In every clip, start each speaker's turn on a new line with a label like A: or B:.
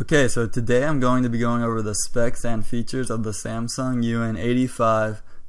A: Okay, so today I'm going to be going over the specs and features of the Samsung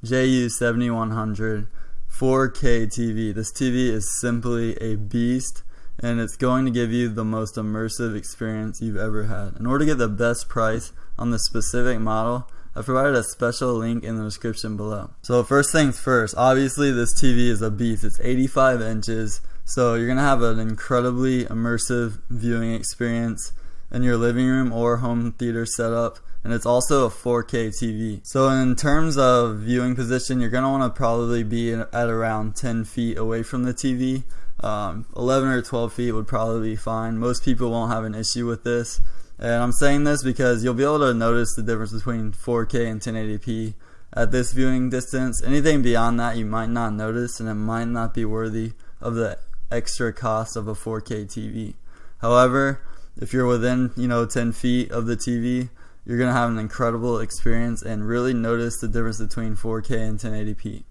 A: UN85JU7100 4K TV. This TV is simply a beast, and it's going to give you the most immersive experience you've ever had. In order to get the best price on the specific model, I've provided a special link in the description below. So first things first, obviously this TV is a beast. It's 85 inches, so you're going to have an incredibly immersive viewing experience in your living room or home theater setup, and it's also a 4K TV. So in terms of viewing position, you're going to want to probably be at around 10 feet away from the TV. 11 or 12 feet would probably be fine. Most people won't have an issue with this, and I'm saying this because you'll be able to notice the difference between 4K and 1080p at this viewing distance. Anything beyond that you might not notice, and it might not be worthy of the extra cost of a 4K TV. However, if you're within 10 feet of the TV, you're going to have an incredible experience and really notice the difference between 4K and 1080p.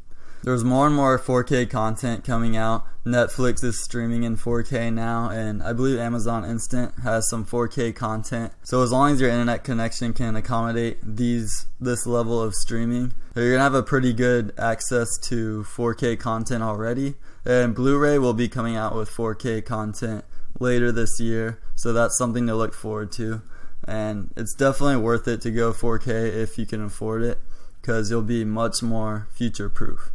A: There's more and more 4K content coming out. Netflix is streaming in 4K now, and I believe Amazon Instant has some 4K content. So as long as your internet connection can accommodate this level of streaming, you're going to have a pretty good access to 4K content already. And Blu-ray will be coming out with 4K content later this year, so that's something to look forward to, and it's definitely worth it to go 4K if you can afford it, because you'll be much more future proof.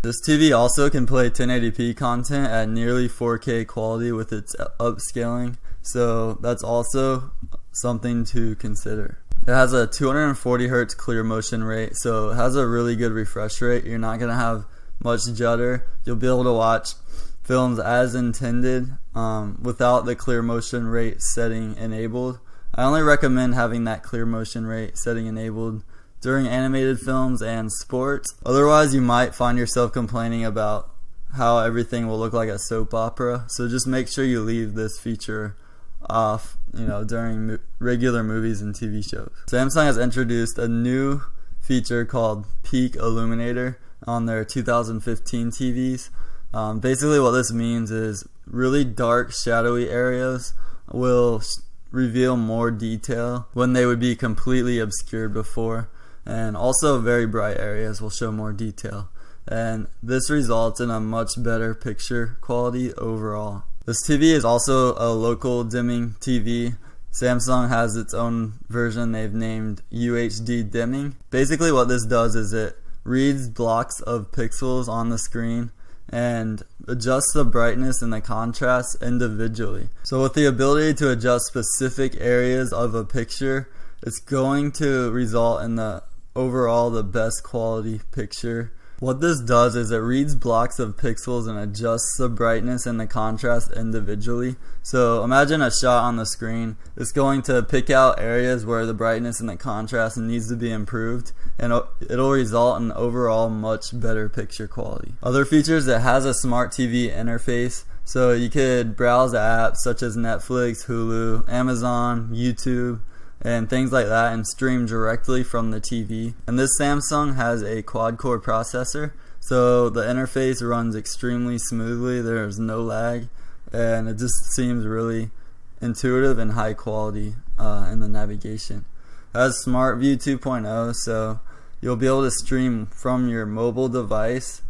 A: This TV also can play 1080p content at nearly 4K quality with its upscaling, so that's also something to consider. It has a 240 Hz clear motion rate, so it has a really good refresh rate. You're not going to have much judder. You'll be able to watch films as intended without the clear motion rate setting enabled. I only recommend having that clear motion rate setting enabled during animated films and sports. Otherwise, you might find yourself complaining about how everything will look like a soap opera. So just make sure you leave this feature off, during regular movies and TV shows. Samsung has introduced a new feature called Peak Illuminator on their 2015 TVs. Basically what this means is really dark, shadowy areas will reveal more detail when they would be completely obscured before, and also very bright areas will show more detail, and this results in a much better picture quality overall. This TV is also a local dimming TV. Samsung has its own version they've named UHD dimming. Basically what this does is it reads blocks of pixels on the screen and adjusts the brightness and the contrast individually. So with the ability to adjust specific areas of a picture, it's going to result in the best quality picture. What this does is it reads blocks of pixels and adjusts the brightness and the contrast individually. So imagine a shot on the screen. It's going to pick out areas where the brightness and the contrast needs to be improved, and it'll result in overall much better picture quality. Other features, it has a smart TV interface, so you could browse apps such as Netflix, Hulu, Amazon, YouTube, and things like that, and stream directly from the TV. And this Samsung has a quad-core processor, so the interface runs extremely smoothly. There's no lag, and it just seems really intuitive and high quality in the navigation. It has Smart View 2.0, so you'll be able to stream from your mobile device.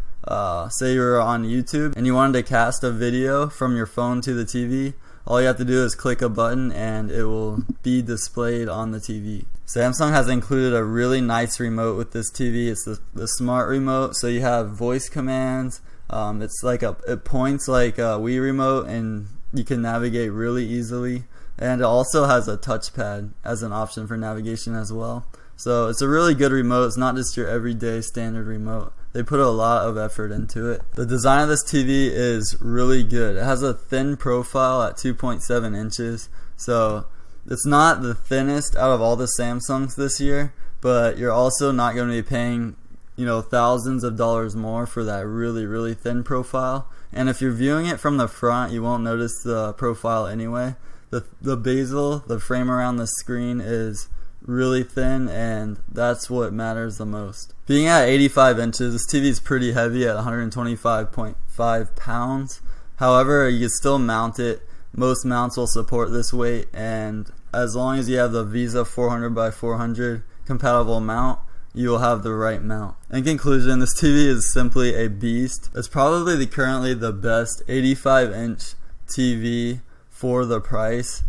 A: Say you're on YouTube and you wanted to cast a video from your phone to the TV. All you have to do is click a button and it will be displayed on the TV. Samsung has included a really nice remote with this TV. It's the smart remote, so you have voice commands. It points like a Wii remote, and you can navigate really easily. And it also has a touchpad as an option for navigation as well. So it's a really good remote. It's not just your everyday standard remote. They put a lot of effort into it. The design of this TV is really good. It has a thin profile at 2.7 inches. So it's not the thinnest out of all the Samsungs this year, but you're also not going to be paying thousands of dollars more for that really, really thin profile. And if you're viewing it from the front, you won't notice the profile anyway. The bezel, the frame around the screen, is really thin, and that's what matters the most. Being at 85 inches, this TV is pretty heavy at 125.5 pounds. However, you can still mount it. Most mounts will support this weight, and as long as you have the Visa 400x400 compatible mount, you will have the right mount. In conclusion, this TV is simply a beast. It's probably currently the best 85-inch TV for the price.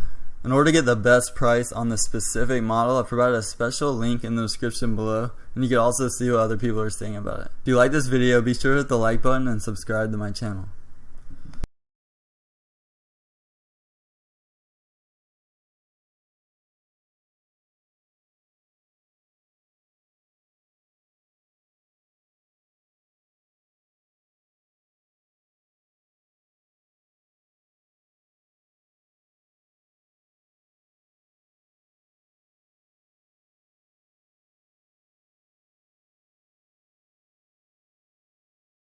A: In order to get the best price on the specific model, I've provided a special link in the description below, and you can also see what other people are saying about it. If you like this video, be sure to hit the like button and subscribe to my channel.